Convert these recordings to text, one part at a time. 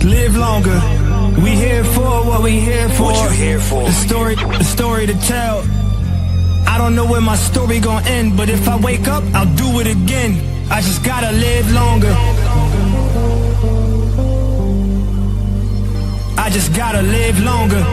live longer. We here for what we here for. What you here for? The story to tell. I don't know where my story gon' end, but if I wake up, I'll do it again. I just gotta live longer. I just gotta live longer.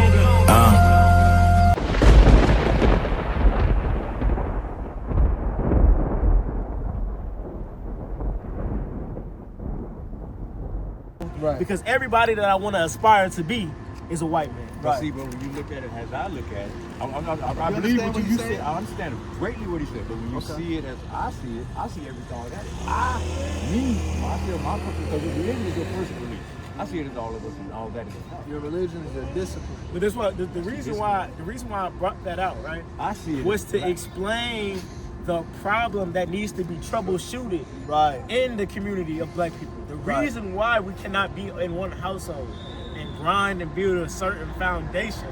Right. Because everybody that I want to aspire to be is a white man. Right. See, but when you look at it as I look at it, I believe what you said. I understand greatly what he said, but when you see it as I see it, I see everything at it. I feel my purpose, because religion is your personal belief. I see it as all of us and all that is us. Your religion is your discipline. But that's what the reason why I brought that out, right? I see it was as to black. explain the problem that needs to be troubleshooted Right. in the community of black people. The reason why we cannot be in one household and grind and build a certain foundation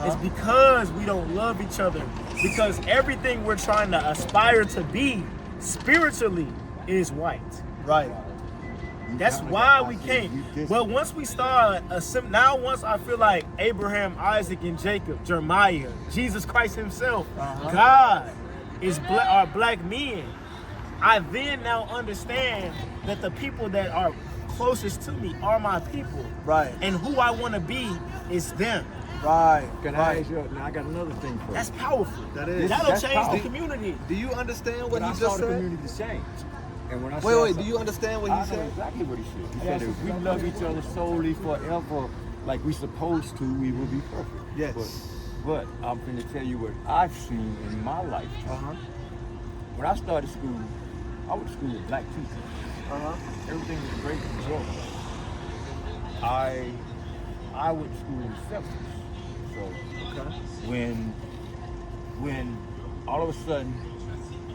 is because we don't love each other. Because everything we're trying to aspire to be spiritually is white. Right. That's why we can't. Well, once we start, once I feel like Abraham, Isaac, and Jacob, Jeremiah, Jesus Christ himself, God are black men, I then now understand that the people that are closest to me are my people. Right. And who I want to be is them. Right. Can I ask you? Now I got another thing for you. That's powerful. That is. That'll That's change powerful. the community. Do you understand what When he I just saw the said? community change, and when I Wait. Do you understand what I he know said? exactly what he said. He said if we love each other solely forever, like we supposed to, we will be perfect. Yes. But I'm going to tell you what I've seen in my life. When I started school, I went to school with black teachers. Everything was great and joyful. I went to school in the 70s. So when all of a sudden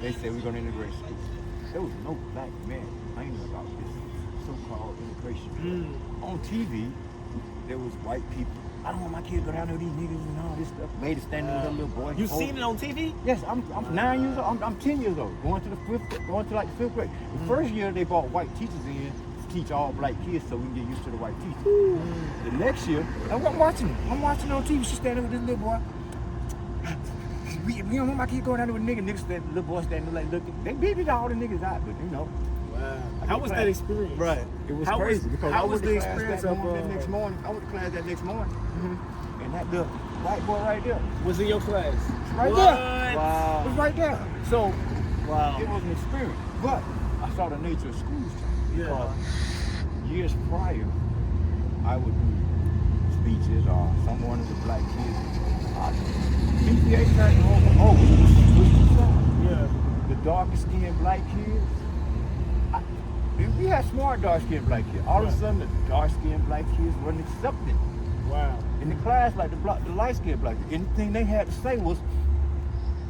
they said we're going to integrate school, there was no black man complaining about this so-called integration. On TV, there was white people. I don't want my kid to go down there with these niggas and all this stuff. Lady standing with her little boy. You seen it on TV? Yes, I'm 9 years old. I'm 10 years old. Going to like the 5th grade. The first year they brought white teachers in to teach all black kids so we can get used to the white teachers. The next year, I'm watching on TV. She's standing with this little boy. We don't want my kid going down there with niggas. Little boy standing like looking. They beat all the niggas out, but you know. How was that experience? Right. It was How crazy was- because how I was went the to class experience that of, morning, that next morning. I went to class that next morning, and that little white boy right there, Was in your class? right What? there, Wow. was right there. So Wow. it was an experience, but I saw the nature of schools change because years prior, I would do speeches or someone of the black kids. PTA turned over. Yeah. The darker skinned black kids. We had smart dark skinned black kids. All of a sudden, the dark skinned black kids wasn't accepted Wow. in the class like the light skinned black kids. Anything they had to say was,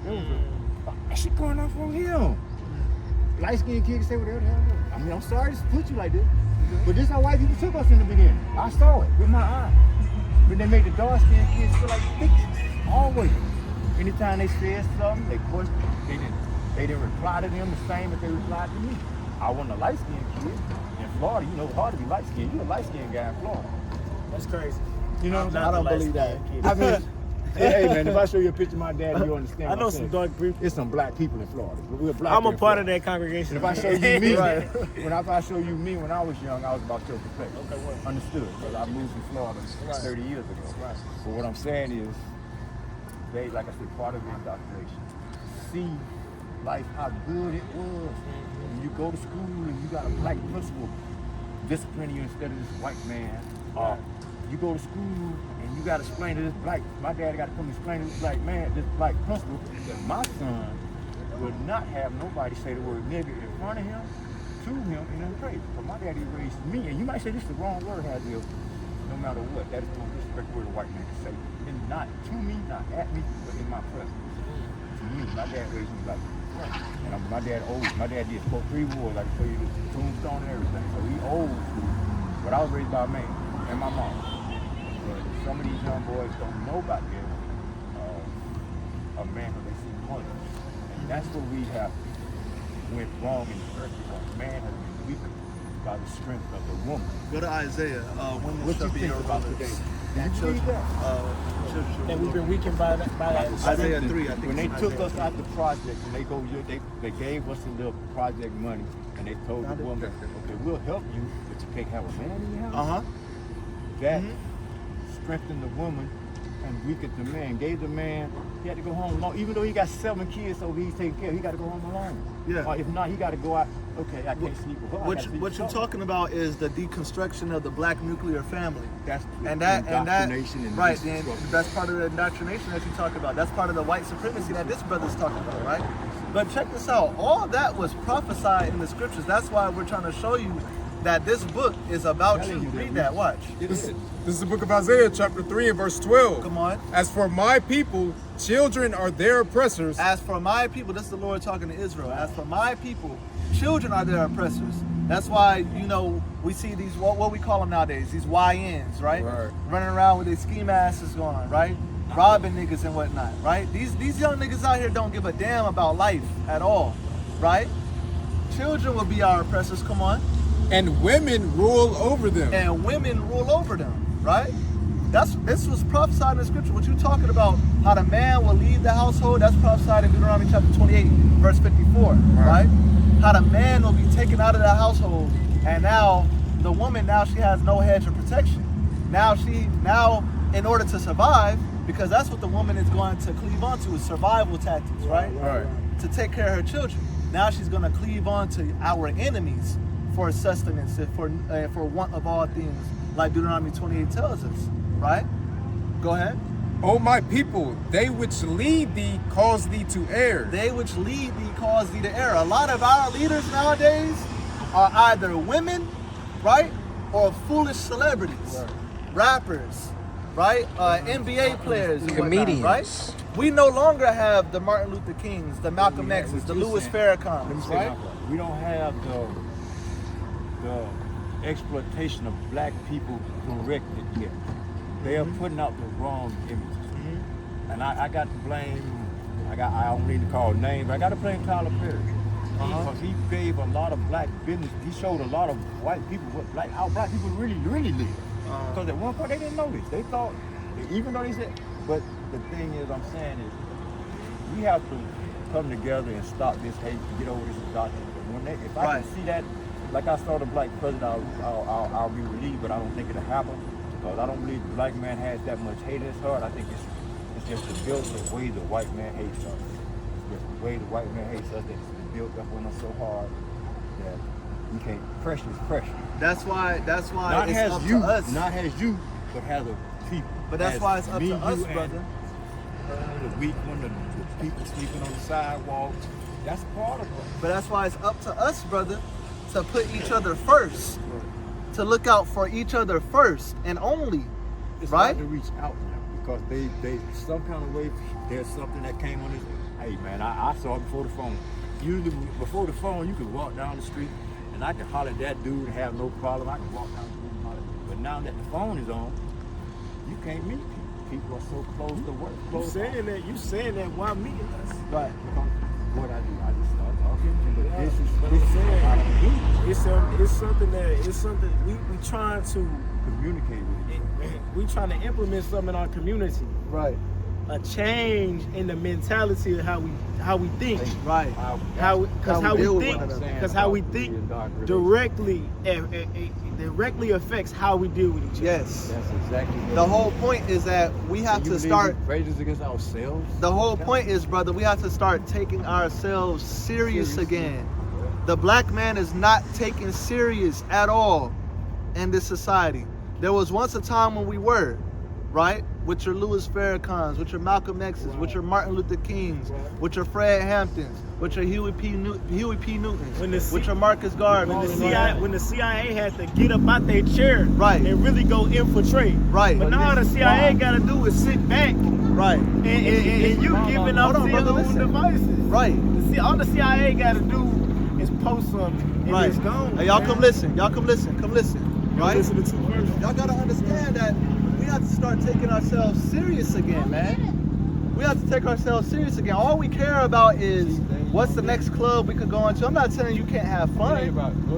that shit going on from him. Light skinned kids say whatever the hell. I mean, I'm sorry to put you like this, but this is how white people took us in the beginning. I saw it with my eye. But they made the dark skinned kids feel like bitches. Always. Anytime they said something, they questioned. They didn't reply to them the same as they replied to me. I wasn't a light-skinned kid in Florida. You know, it's hard to be light-skinned. You're a light-skinned guy in Florida. That's crazy. You know what I'm saying? I don't believe that. I mean, hey man, if I show you a picture of my dad, you understand. I what know I'm some saying. dark people. It's some black people in Florida. We're black. I'm a in part of Florida. that congregation. And if I show you me, Right. if I show you me when I was young, I was about your perspective. Okay, what? Understood? Because I moved to Florida 30 years ago. Right. But what I'm saying is, they, like I said, part of the indoctrination. See life, how good it was. When you go to school and you got a black principal disciplining you instead of this white man. You go to school and you got to explain to this black, my dad got to come explain to this black man, this black principal, that my son will not have nobody say the word nigger in front of him, to him, and in praise. Because my daddy raised me, and you might say this is the wrong word, Hazel, no matter what, that is the disrespect word a white man can say. And not to me, not at me, but in my presence. To me, my dad raised me like and my dad old. My dad did 3 wars. I can show you the tombstone and everything. So he old school. But I was raised by a man and my mom. But some of these young boys don't know about this. A man because they see money. And that's what we have went wrong in the first place. Man has been weaker. by the strength of the woman. Go to Isaiah. Women What shall you be think your about rulers. today? And Did you read children, that? children shall That rule we've been over. weakened by that. Isaiah 3, I think When they it's took Isaiah us 3. out the project and they gave us a little project money and they told the woman, okay, we'll help you, but you can't have a man in your house. That strengthened the woman and weakened the man. Gave the man, he had to go home alone. Even though he got 7 kids, so he's taking care of, he got to go home alone. Yeah. Or if not, he got to go out. Okay, I can't sleep with her. I gotta sleep What with you're her. talking about is the deconstruction of the black nuclear family. That's And that indoctrination and right, then deconstruction. that's part of the indoctrination that you talk about. That's part of the white supremacy that this brother's talking about, right? But check this out. All that was prophesied in the scriptures. That's why we're trying to show you that this book is about you. Telling you that Read we- that. Watch. This is the book of Isaiah, chapter 3 and verse 12. Come on. As for my people, children are their oppressors. As for my people, this is the Lord talking to Israel. As for my people, children are their oppressors. That's why, we see these, what we call them nowadays, these YNs, right? Right. Running around with their ski masks on, right? Robbing niggas and whatnot, right? These young niggas out here don't give a damn about life at all, right? Children will be our oppressors, come on. And women rule over them. And women rule over them, right? This was prophesied in the scripture. What you talking about, how the man will lead the household, that's prophesied in Deuteronomy chapter 28, verse 54, right? How the man will be taken out of the household, and now the woman, she has no hedge of protection. Now in order to survive, because that's what the woman is going to cleave onto, is survival tactics, right? Right. To take care of her children. Now she's going to cleave on to our enemies for sustenance and for want of all things, like Deuteronomy 28 tells us, right? Go ahead. O my people, they which lead thee cause thee to err. They which lead thee cause thee to err. A lot of our leaders nowadays are either women, right, or foolish celebrities, rappers, right, NBA players, and whatnot, Comedians. right? We no longer have the Martin Luther Kings, the Malcolm X's, the Louis Farrakhan's, right? We don't have the exploitation of black people corrected yet. They are putting out the wrong images. And I got to blame, I don't need to call names, I got to blame Tyler Perry. Because he gave a lot of black business, he showed a lot of white people how black people really live. Because at one point they didn't know this. They thought, even though they said, but the thing is, I'm saying is, we have to come together and stop this hate, get over this doctrine. If I can see that, like I saw the black president, I'll be relieved, but I don't think it'll happen. Because I don't believe the black man has that much hate in his heart. I think it's just the built the way the white man hates us. It's just the way the white man hates us that's been built up on us so hard that we can't. Pressure is pressure. That's why Not it's has up you, to us. not has you, but has a people. But that's Has why it's up me, to us, you, and brother. The weak one, the people sleeping on the sidewalk. That's part of it. But that's why it's up to us, brother, to put each other first, to look out for each other first and only, It's right? hard to reach out now because they some kind of way, there's something that came on this. Hey man, I saw it before the phone. Usually before the phone, you could walk down the street and I could holler at that dude and have no problem. I could walk down the street and holler. But now that the phone is on, you can't meet people. People are so close to work. You saying that while meeting us. Right. What I do, I just start talking. But this is But I'm saying, I don't do. it's something we trying to Communicate with each other. we trying to implement something in our community. Right. A change in the mentality of how we think. Right. How we deal with think, one another. because how we think directly affects how we deal with each other. Yes. That's exactly what The whole point is that we have to start. Prejudice against ourselves. The whole point is, brother, we have to start taking ourselves serious again. The black man is not taken serious at all in this society. There was once a time when we were, right? With your Louis Farrakhan's, with your Malcolm X's, with your Martin Luther King's, with your Fred Hamptons, with your Huey P. Newtons, with your Marcus Garvey. When the CIA had to get up out their chair Right. and really go infiltrate. Right. But now the CIA got to do is sit back Right. and you giving up Hold on, your brother, own listen. devices. Right. All the CIA got to do is post something and Right. it's gone. Hey, y'all man. come listen. Come listen. Right? Listen to two verses. Y'all gotta understand that we have to start taking ourselves serious again, man. We have to take ourselves serious again. All we care about is What's the next club we could go into? I'm not saying you can't have fun.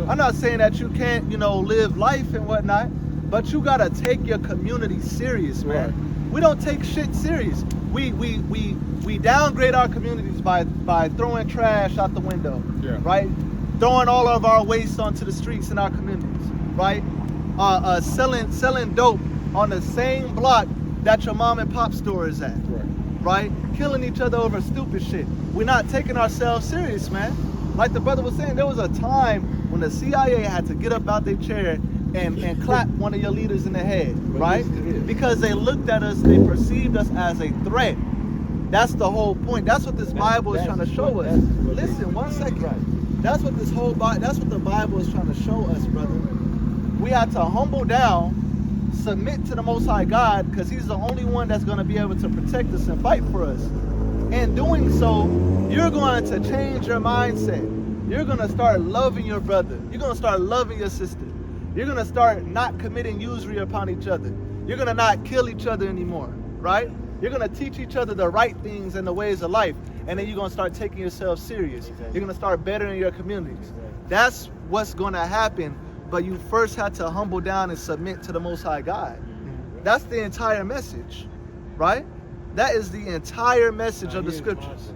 I'm not saying that you can't, live life and whatnot. But you gotta take your community serious, man. Right. We don't take shit serious. We downgrade our communities by throwing trash out the window, right? Throwing all of our waste onto the streets in our communities, right? Selling dope on the same block that your mom and pop store is at, right? Killing each other over stupid shit. We're not taking ourselves serious, man. Like the brother was saying, there was a time when the CIA had to get up out their chair and clap one of your leaders in the head, right? Because they looked at us, they perceived us as a threat. That's the whole point. That's what this Bible is trying to show us. Listen, 1 second. That's what that's what the Bible is trying to show us, brother. We have to humble down, submit to the Most High God, because He's the only one that's going to be able to protect us and fight for us. In doing so, you're going to change your mindset. You're going to start loving your brother. You're going to start loving your sister. You're going to start not committing usury upon each other. You're going to not kill each other anymore, right? You're going to teach each other the right things and the ways of life. And then you're going to start taking yourself serious. You're going to start bettering your communities. That's what's going to happen. But you first have to humble down and submit to the Most High God. That's the entire message, right? That is the entire message of the scriptures.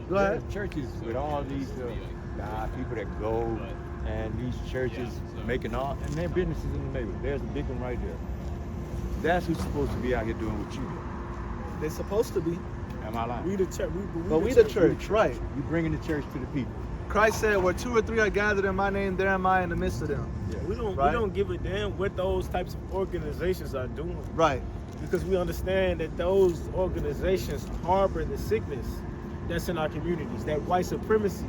Go ahead. Churches with all these people that go, and these churches making all, and their businesses in the neighborhood. There's a big one right there. That's who's supposed to be out here doing what you do. They're supposed to be. Am I lying? We the church. But we the church, right? You bringing the church to the people. Christ said, where 2 or 3 are gathered in my name, there am I in the midst of them. Yeah. We don't give a damn what those types of organizations are doing. Right. Because we understand that those organizations harbor the sickness that's in our communities, that white supremacy,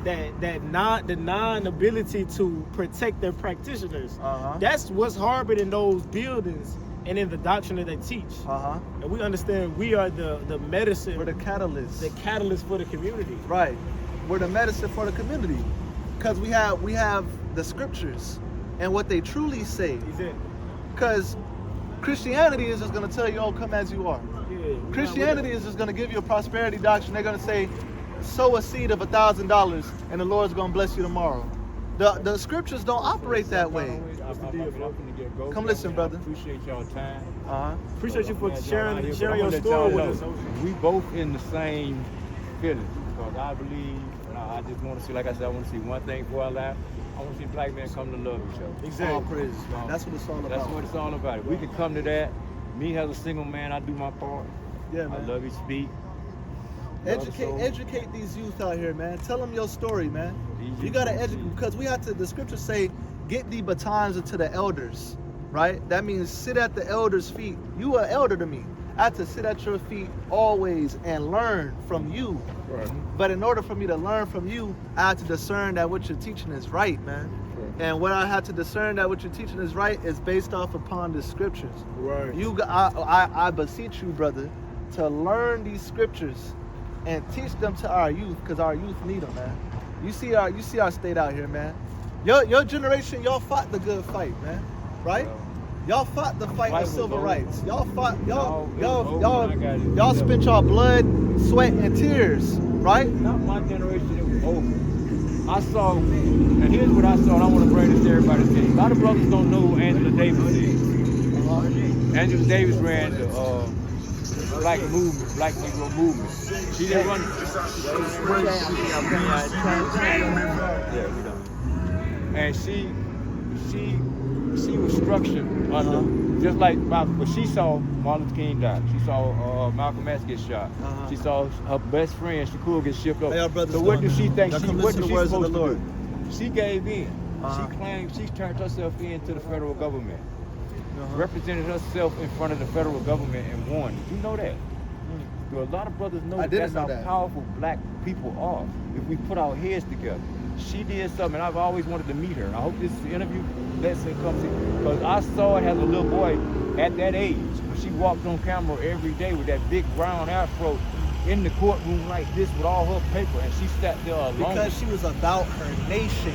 the non-ability to protect their practitioners. That's what's harbored in those buildings and in the doctrine that they teach. And we understand we are the medicine. We're the catalyst. The catalyst for the community. Right. We're the medicine for the community. Because we have the scriptures and what they truly say. Because Christianity is just going to tell you, oh, come as you are. Christianity is just going to give you a prosperity doctrine. They're going to say, sow a seed of $1,000 and the Lord's going to bless you tomorrow. The scriptures don't operate that way. Come listen, brother. Appreciate y'all time. Appreciate you for sharing your story with us. We both in the same feeling, because I believe, and I just want to see, like I said, I want to see one thing before I laugh. I want to see black men come to love each other. Exactly. All praises, man. That's what it's all about. That's what it's all about. If we can come to that, me as a single man, I do my part. Yeah, man. I love you, speak. Educate these youth out here, man. Tell them your story, man. You gotta educate, because we have to. The scriptures say, "Get the batons into the elders," right? That means sit at the elders' feet. You are elder to me. I have to sit at your feet always and learn from you. Right. But in order for me to learn from you, I have to discern that what you're teaching is right, man. Right. And what I have to discern that what you're teaching is right is based off upon the scriptures. Right. I beseech you, brother, to learn these scriptures and teach them to our youth, because our youth need them, man. You see our state out here, man. Your generation, y'all fought the good fight, man. Right? Y'all fought the fight for civil rights. Y'all spent y'all blood, sweat, and tears, right? Not my generation, it was over. I saw, and here's what I saw, and I want to bring this to everybody's attention. A lot of brothers don't know who Angela Davis is. Angela Davis ran the black Negro movement. She didn't run. And she was structured under, just like Malcolm, but she saw Martin Luther King die. She saw Malcolm X get shot. She saw her best friend Shakur get shipped up. So what did she think? What did she supposed to do? She gave in. She claimed she turned herself in to the federal government. Represented herself in front of the federal government and won. Did you know that? Do a lot of brothers know that's how powerful black people are if we put our heads together? She did something, and I've always wanted to meet her. And I hope this interview lets her come see, because I saw her as a little boy at that age. When she walked on camera every day with that big brown afro in the courtroom like this with all her paper, and she sat there alone. Because she was about her nation.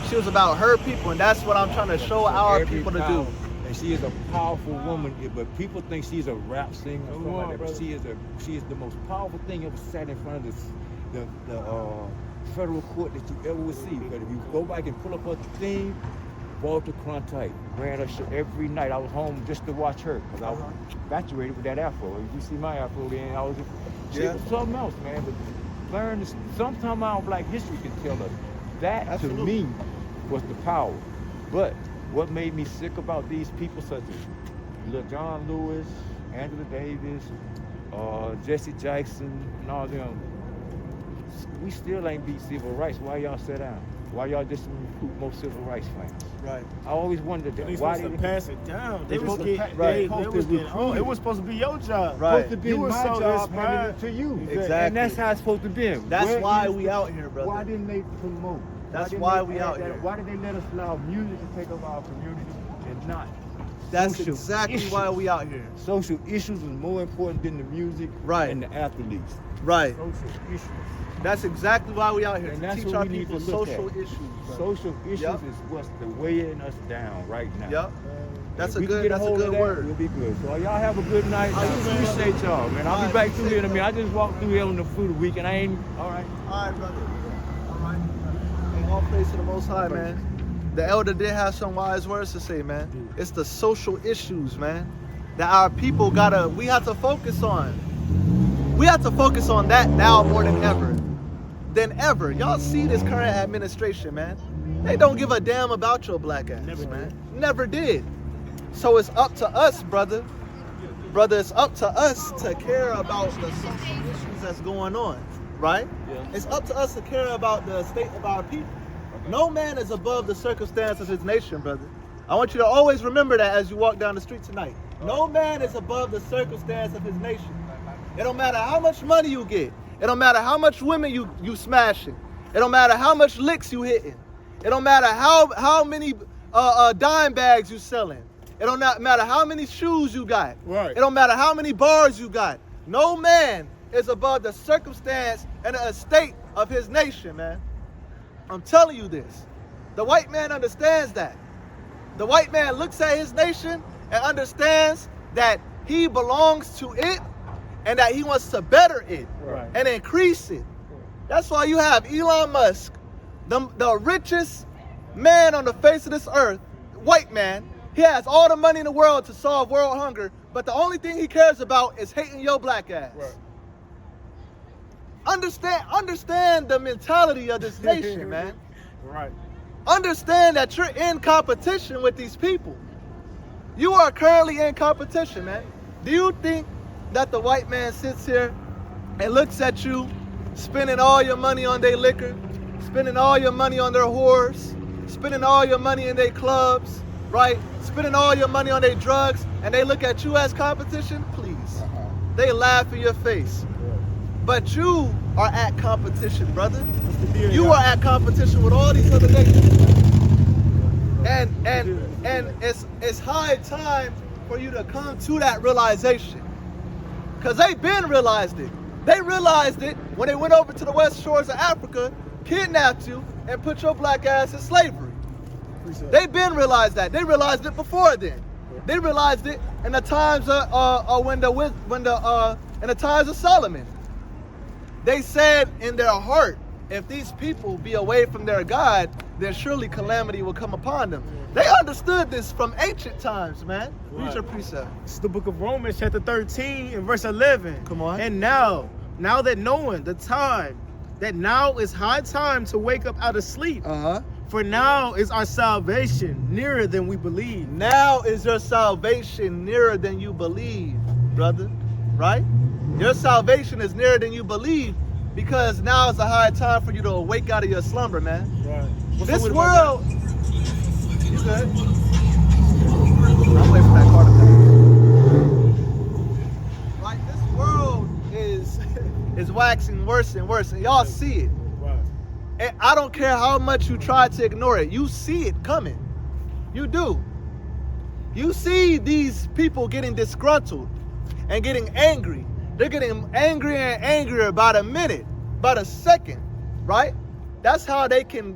She was about her people, and that's what I'm trying to show our people to do. And she is a powerful woman, but people think she's a rap singer or something like that. But she is the most powerful thing ever sat in front of federal court that you ever would see. But if you go back and pull up her thing, Walter Cronkite ran her show every night. I was home just to watch her because I was infatuated with that afro. If you see my afro, then I was she was something else, man. But learn this. Sometime our Black history can tell us that Absolutely. to me was the power. But what made me sick about these people such as Lil John Lewis, Angela Davis, Jesse Jackson, and all them, we still ain't beat civil rights. Why y'all sit down? Why y'all just recruit more civil rights fans? Right. I always wondered that. They Why supposed to pass it down. They They was supposed to getting, pa- they supposed was to getting, recruit it was supposed to be your job. Right. supposed to be You my was so job inspired. handing it to you. Exactly. And that's how it's supposed to be. That's Where why is we the- out here, brother. Why didn't they promote? That's didn't why they we add out that- here. Why did they let us allow music to take over our community and not That's social exactly issues? why we out here. Social issues is more important than the music Right. and the athletes. Right. Social issues. That's exactly why we out here, And to that's teach what our we need people to look social at. issues. Bro. Social issues Yep. is what's the weighing us down right now. Yep. That's If a we can good. get That's a hold of good that, word. We'll be good. So y'all have a good night. I you, man. appreciate y'all, man. I'll All be right, back through here in a safe, minute. I just walked through here on the through the week, and I ain't. All right, brother. All right. Hey, all praise to the Most High, man. The elder did have some wise words to say, man. It's the social issues, man, that our people we have to focus on. We have to focus on that now more than ever. Y'all see this current administration, man. They don't give a damn about your black ass, man. Never did. So it's up to us, brother. Brother, it's up to us to care about the social issues that's going on, right? Yeah. It's up to us to care about the state of our people. No man is above the circumstance of his nation, brother. I want you to always remember that as you walk down the street tonight. No man is above the circumstance of his nation. It don't matter how much money you get. It don't matter how much women you smashing. It don't matter how much licks you hitting. It don't matter how many dime bags you selling. It don't matter how many shoes you got. Right. It don't matter how many bars you got. No man is above the circumstance and the estate of his nation, man. I'm telling you this. The white man understands that. The white man looks at his nation and understands that he belongs to it and that he wants to better it Right. and increase it. That's why you have Elon Musk, the richest man on the face of this earth, white man. He has all the money in the world to solve world hunger, but the only thing he cares about is hating your black ass. Right. Understand the mentality of this nation, man. Right. Understand that you're in competition with these people. You are currently in competition, man. Do you think that the white man sits here and looks at you spending all your money on their liquor, spending all your money on their whores, spending all your money in their clubs, right? Spending all your money on their drugs, and they look at you as competition? Please. They laugh in your face. But you are at competition, brother. You are at competition with all these other nations. And it's high time for you to come to that realization. Because they've been realized it. They realized it when they went over to the west shores of Africa, kidnapped you, and put your black ass in slavery. They've been realized that. They realized it before then. They realized it in the times in the times of Solomon. They said in their heart, if these people be away from their God, then surely calamity will come upon them. They understood this from ancient times, man. Read your precept. It's the book of Romans, chapter 13 and verse 11. Come on. And now that knowing the time, that now is high time to wake up out of sleep. For now is our salvation nearer than we believe. Now is your salvation nearer than you believe, brother. Right? Your salvation is nearer than you believe because now is a high time for you to awake out of your slumber, man. Right. This world. You good? I'm waiting for that car to come. Like, this world is waxing worse and worse, and y'all see it. Right. And I don't care how much you try to ignore it. You see it coming. You do. You see these people getting disgruntled and getting angry. They're getting angrier and angrier by the minute, by the second, right? That's how they can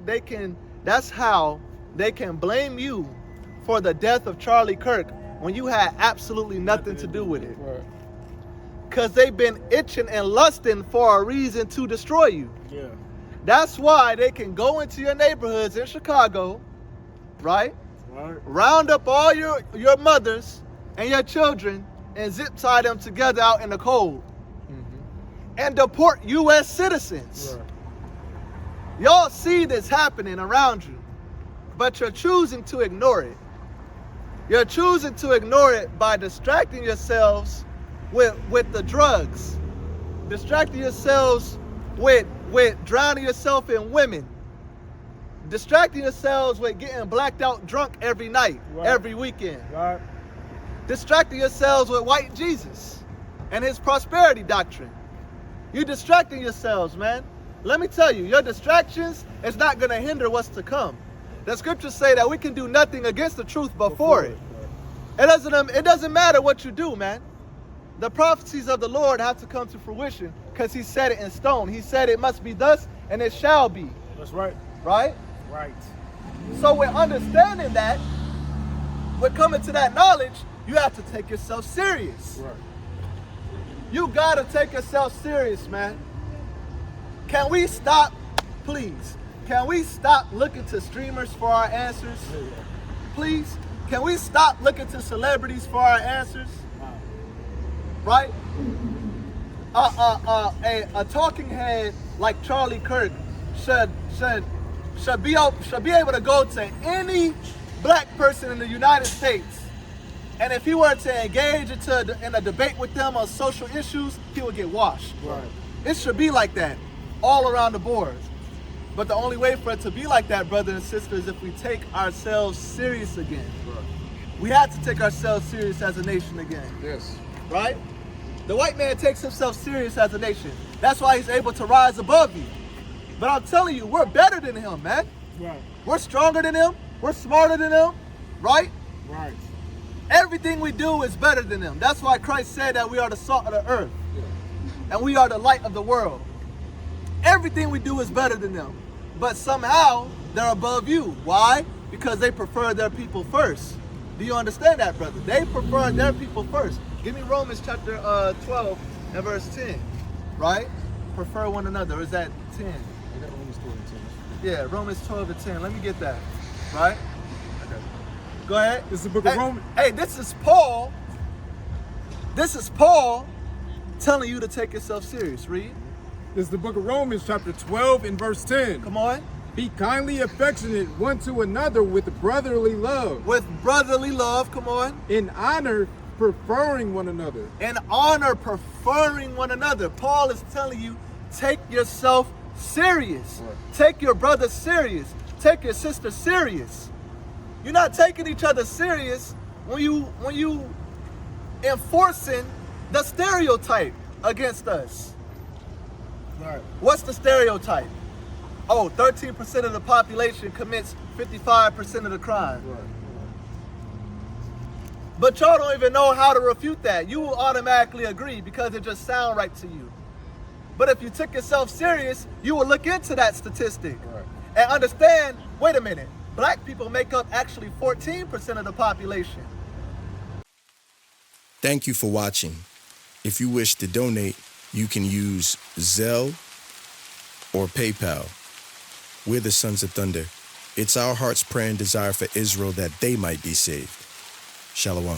blame you for the death of Charlie Kirk when you had absolutely nothing to do with it. Right. Because they've been itching and lusting for a reason to destroy you. Yeah. That's why they can go into your neighborhoods in Chicago, right? Right. Round up all your mothers and your children and zip tie them together out in the cold. And deport U.S. citizens. Right. Y'all see this happening around you, but you're choosing to ignore it. You're choosing to ignore it by distracting yourselves with the drugs, distracting yourselves with drowning yourself in women, distracting yourselves with getting blacked out drunk every night, Right. every weekend, Right. distracting yourselves with white Jesus and his prosperity doctrine. You're distracting yourselves, man. Let me tell you, your distractions is not going to hinder what's to come. The scriptures say that we can do nothing against the truth before it. It doesn't matter what you do, man. The prophecies of the Lord have to come to fruition because he said it in stone. He said it must be thus and it shall be. That's right. Right? Right. So with understanding that, with coming to that knowledge, you have to take yourself serious. Right. You gotta take yourself serious, man. Can we stop, please? Can we stop looking to streamers for our answers? Please? Can we stop looking to celebrities for our answers? Right? A talking head like Charlie Kirk should be able to go to any black person in the United States, and if he were to engage in a debate with them on social issues, he would get washed. Right. It should be like that all around the board. But the only way for it to be like that, brothers and sisters, is if we take ourselves serious again. Right. We have to take ourselves serious as a nation again. Yes. Right? The white man takes himself serious as a nation. That's why he's able to rise above you. But I'm telling you, we're better than him, man. Right. We're stronger than him. We're smarter than him. Right? Right. Everything we do is better than them. That's why Christ said that we are the salt of the earth. And we are the light of the world. Everything we do is better than them. But somehow, they're above you. Why? Because they prefer their people first. Do you understand that, brother? They prefer their people first. Give me Romans chapter 12 and verse 10. Right? Prefer one another. Or is that 10? Yeah, Romans 12 and 10. Let me get that. Right? Go ahead. This is the book of Romans. Hey, this is Paul. This is Paul telling you to take yourself serious. Read. This is the book of Romans, chapter 12 and verse 10. Come on. Be kindly affectionate one to another with brotherly love. With brotherly love, come on. In honor, preferring one another. In honor, preferring one another. Paul is telling you, take yourself serious. Right. Take your brother serious. Take your sister serious. You're not taking each other serious when you enforcing the stereotype against us. Right. What's the stereotype? Oh, 13% of the population commits 55% of the crime. Right. But y'all don't even know how to refute that. You will automatically agree because it just sounds right to you. But if you took yourself serious, you will look into that statistic Right. and understand, wait a minute, black people make up actually 14% of the population. Thank you for watching. If you wish to donate, you can use Zelle or PayPal. We're the Sons of Thunder. It's our heart's prayer and desire for Israel that they might be saved. Shalom.